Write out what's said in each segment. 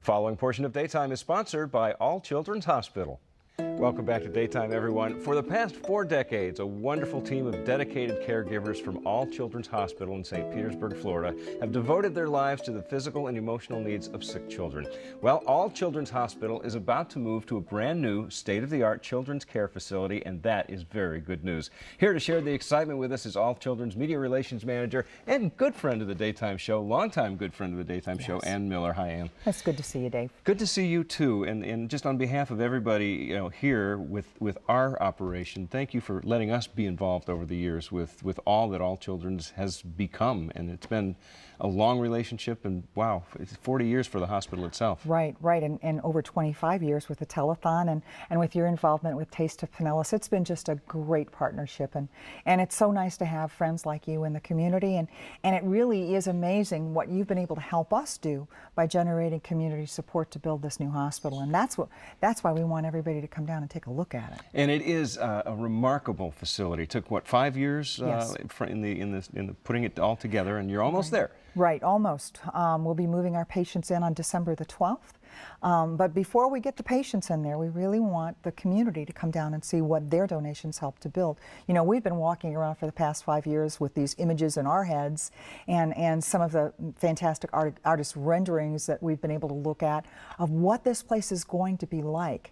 Following portion of Daytime is sponsored by All Children's Hospital. Welcome back to Daytime, everyone. For the past 4 decades, a wonderful team of dedicated caregivers from All Children's Hospital in St. Petersburg, Florida, have devoted their lives to the physical and emotional needs of sick children. Well, All Children's Hospital is about to move to a brand new, state-of-the-art children's care facility, and that is very good news. Here to share the excitement with us is All Children's Media Relations Manager and good friend of the Daytime Show, longtime good friend of the Daytime Show, Ann Miller. Hi, Ann. It's good to see you, Dave. Good to see you, too. And just on behalf of everybody, here with our operation, thank you for letting us be involved over the years with all that All Children's has become. And it's been a long relationship, and wow, it's 40 years for the hospital itself. Right, and over 25 years with the telethon and with your involvement with Taste of Pinellas. It's been just a great partnership, and it's so nice to have friends like you in the community, and it really is amazing what you've been able to help us do by generating community support to build this new hospital. And that's why we want everybody to come down and take a look at it. And it is a remarkable facility. It took what, 5 years Yes. in the putting it all together, and you're almost there. Right, almost. We'll be moving our patients in on December the 12th. But before we get the patients in there, we really want the community to come down and see what their donations help to build. You know, we've been walking around for the past 5 years with these images in our heads and some of the fantastic artist renderings that we've been able to look at of what this place is going to be like.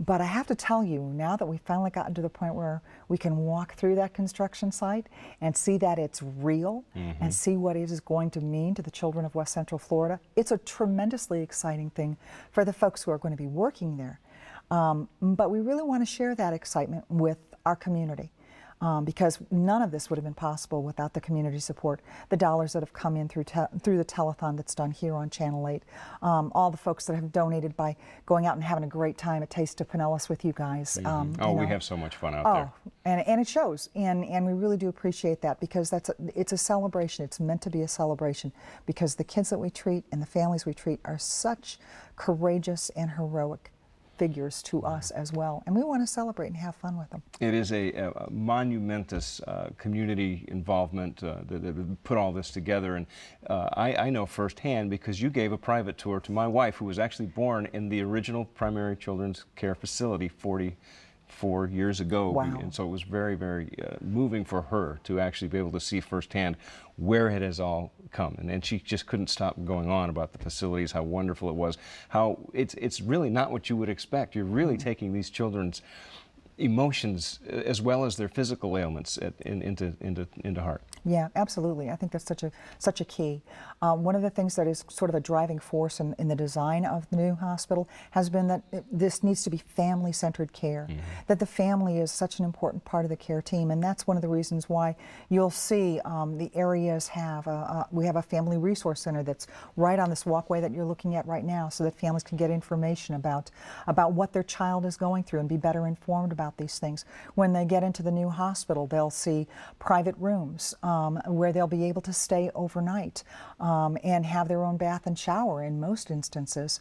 But I have to tell you, now that we've finally gotten to the point where we can walk through that construction site and see that it's real and see what it is going to mean to the children of West Central Florida, it's a tremendously exciting thing for the folks who are going to be working there. But we really want to share that excitement with our community. Because none of this would have been possible without the community support, the dollars that have come in through the telethon that's done here on Channel 8, all the folks that have donated by going out and having a great time at Taste of Pinellas with you guys. We have so much fun out there. And it shows, and we really do appreciate that, because it's a celebration. It's meant to be a celebration, because the kids that we treat and the families we treat are such courageous and heroic figures to us as well, and we want to celebrate and have fun with them. It is a monumentous community involvement that put all this together, and I know firsthand because you gave a private tour to my wife, who was actually born in the original primary children's care facility 44 years ago. Wow. And so it was very, very moving for her to actually be able to see firsthand where it has all come. And she just couldn't stop going on about the facilities, how wonderful it was, how it's really not what you would expect. You're really taking these children's emotions as well as their physical ailments into heart. Yeah, absolutely. I think that's such a key. One of the things that is sort of a driving force in the design of the new hospital has been that this needs to be family-centered care, that the family is such an important part of the care team, and that's one of the reasons why you'll see the areas have we have a family resource center that's right on this walkway that you're looking at right now, so that families can get information about what their child is going through and be better informed about these things. When they get into the new hospital, they'll see private rooms where they'll be able to stay overnight and have their own bath and shower in most instances.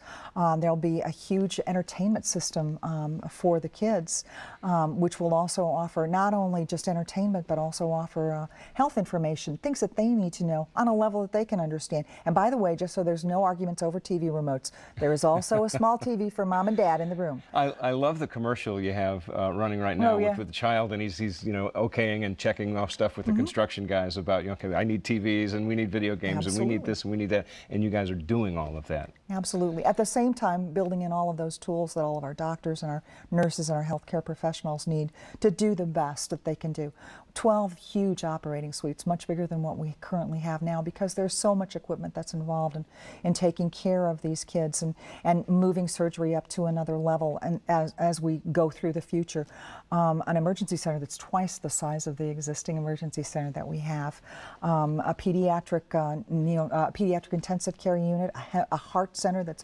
There'll be a huge entertainment system for the kids, which will also offer not only just entertainment, but also offer health information, things that they need to know on a level that they can understand. And by the way, just so there's no arguments over TV remotes, there is also a small TV for mom and dad in the room. I love the commercial you have running right now with the child, and he's okaying and checking off stuff with the construction guys about, okay, I need TVs and we need video games and we need this and we need that, and you guys are doing all of that. Absolutely. At the same time, building in all of those tools that all of our doctors and our nurses and our healthcare professionals need to do the best that they can do. 12 huge operating suites, much bigger than what we currently have now, because there's so much equipment that's involved in taking care of these kids and moving surgery up to another level, and as we go through the future. An emergency center that's twice the size of the existing emergency center that we have, a pediatric intensive care unit, a heart center that's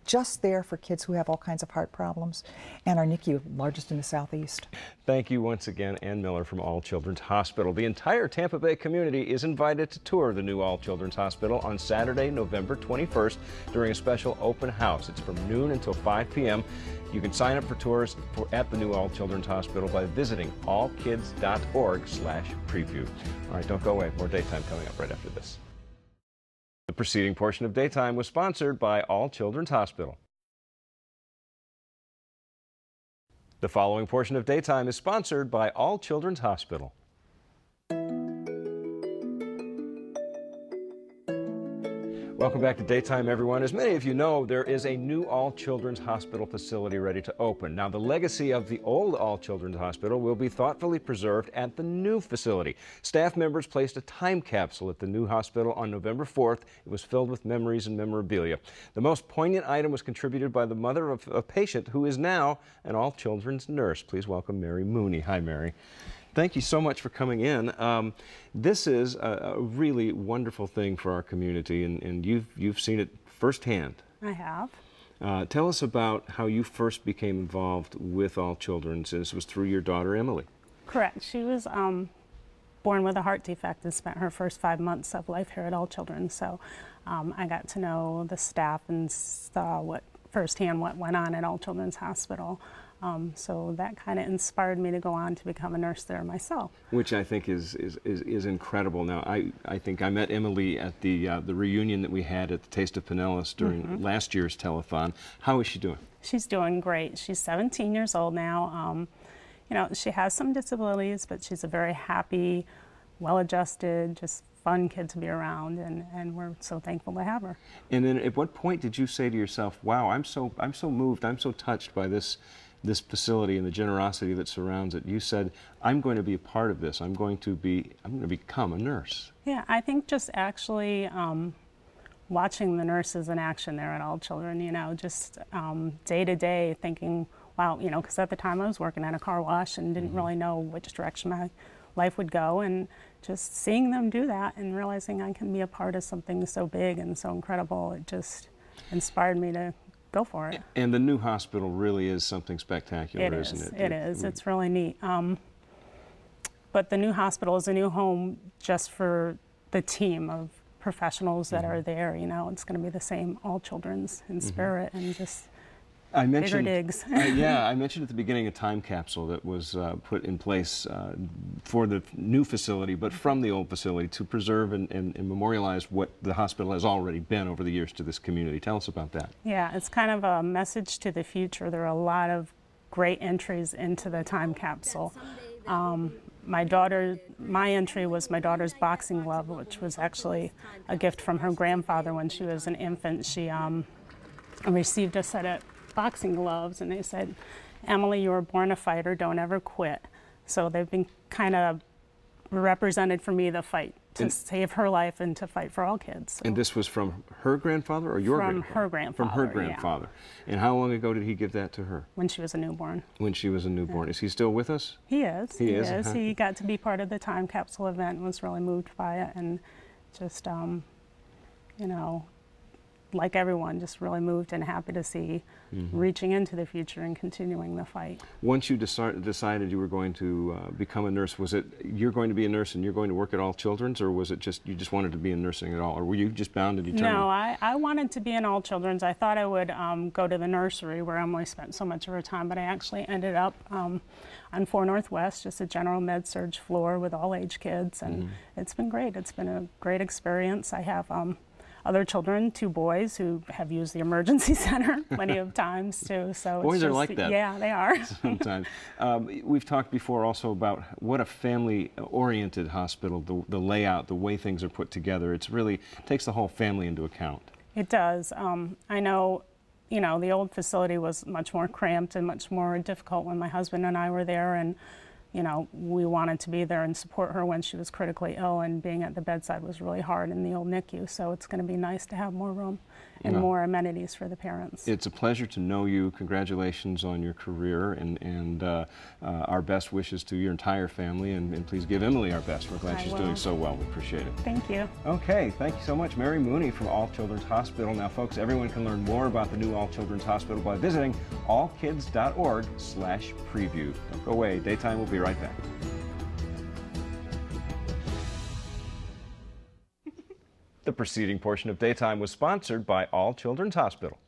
just there for kids who have all kinds of heart problems, and our NICU, largest in the Southeast. Thank you once again, Ann Miller from All Children's Hospital. The entire Tampa Bay community is invited to tour the new All Children's Hospital on Saturday, November 21st during a special open house. It's from noon until 5 p.m. You can sign up for tours at the new All Children's Hospital by visiting allkids.org/preview. All right, don't go away. More Daytime coming up right after this. The preceding portion of Daytime was sponsored by All Children's Hospital. The following portion of Daytime is sponsored by All Children's Hospital. Welcome back to Daytime, everyone. As many of you know, there is a new All Children's Hospital facility ready to open. Now, the legacy of the old All Children's Hospital will be thoughtfully preserved at the new facility. Staff members placed a time capsule at the new hospital on November 4th. It was filled with memories and memorabilia. The most poignant item was contributed by the mother of a patient who is now an All Children's nurse. Please welcome Mary Mooney. Hi, Mary. Thank you so much for coming in. This is a really wonderful thing for our community, and you've seen it firsthand. I have. Tell us about how you first became involved with All Children's. This was through your daughter, Emily. Correct. She was born with a heart defect and spent her first 5 months of life here at All Children's. So I got to know the staff and saw firsthand what went on at All Children's Hospital. So that kind of inspired me to go on to become a nurse there myself. Which I think is incredible. Now, I think I met Emily at the reunion that we had at the Taste of Pinellas during last year's telethon. How is she doing? She's doing great. She's 17 years old now. You know, she has some disabilities, but she's a very happy, well-adjusted, just fun kid to be around, and we're so thankful to have her. And then at what point did you say to yourself, wow, I'm so moved, I'm so touched by this facility and the generosity that surrounds it? You said, I'm going to be a part of this. I'm going to become a nurse. Yeah, I think just actually watching the nurses in action there at All Children, you know, just day to day thinking, wow, you know, because at the time I was working at a car wash and didn't really know which direction my life would go, and just seeing them do that and realizing I can be a part of something so big and so incredible, it just inspired me to go for it. And the new hospital really is something spectacular, isn't it? It is. It's really neat. But the new hospital is a new home just for the team of professionals that are there. You know, it's going to be the same All Children's in spirit and just bigger digs. Yeah, I mentioned at the beginning a time capsule that was put in place for the new facility, but from the old facility to preserve and memorialize what the hospital has already been over the years to this community. Tell us about that. Yeah, it's kind of a message to the future. There are a lot of great entries into the time capsule. My entry was my daughter's boxing glove, which was actually a gift from her grandfather when she was an infant. She received a set of boxing gloves, and they said, Emily, you were born a fighter, don't ever quit. So they've been kind of represented for me, the fight to save her life and to fight for all kids. So. And this was from her grandfather or your grandfather? From her grandfather. From her grandfather. Yeah. And how long ago did he give that to her? When she was a newborn. When she was a newborn. Yeah. Is he still with us? He is. He is. He got to be part of the time capsule event and was really moved by it, and just, you know, like everyone, just really moved and happy to see reaching into the future and continuing the fight. Once you decided you were going to become a nurse, was it you're going to be a nurse and you're going to work at All Children's, or was it just you just wanted to be in nursing at all, or were you just bound and determined? No, I wanted to be in All Children's. I thought I would go to the nursery where Emily spent so much of her time, but I actually ended up on 4 Northwest, just a general med-surg floor with all age kids, and it's been great. It's been a great experience. I have other children, 2 boys, who have used the emergency center plenty of times too. So boys are like that. Yeah, they are. Sometimes. We've talked before also about what a family-oriented hospital, the layout, the way things are put together. It's really takes the whole family into account. It does. I know, you know, the old facility was much more cramped and much more difficult when my husband and I were there, and you know, we wanted to be there and support her when she was critically ill, and being at the bedside was really hard in the old NICU, so it's going to be nice to have more room and more amenities for the parents. It's a pleasure to know you. Congratulations on your career, and our best wishes to your entire family, and please give Emily our best. We're glad she's doing so well. We appreciate it. Thank you. Okay, thank you so much. Mary Mooney from All Children's Hospital. Now, folks, everyone can learn more about the new All Children's Hospital by visiting allkids.org/preview. Don't go away. Daytime will be right back. The preceding portion of Daytime was sponsored by All Children's Hospital.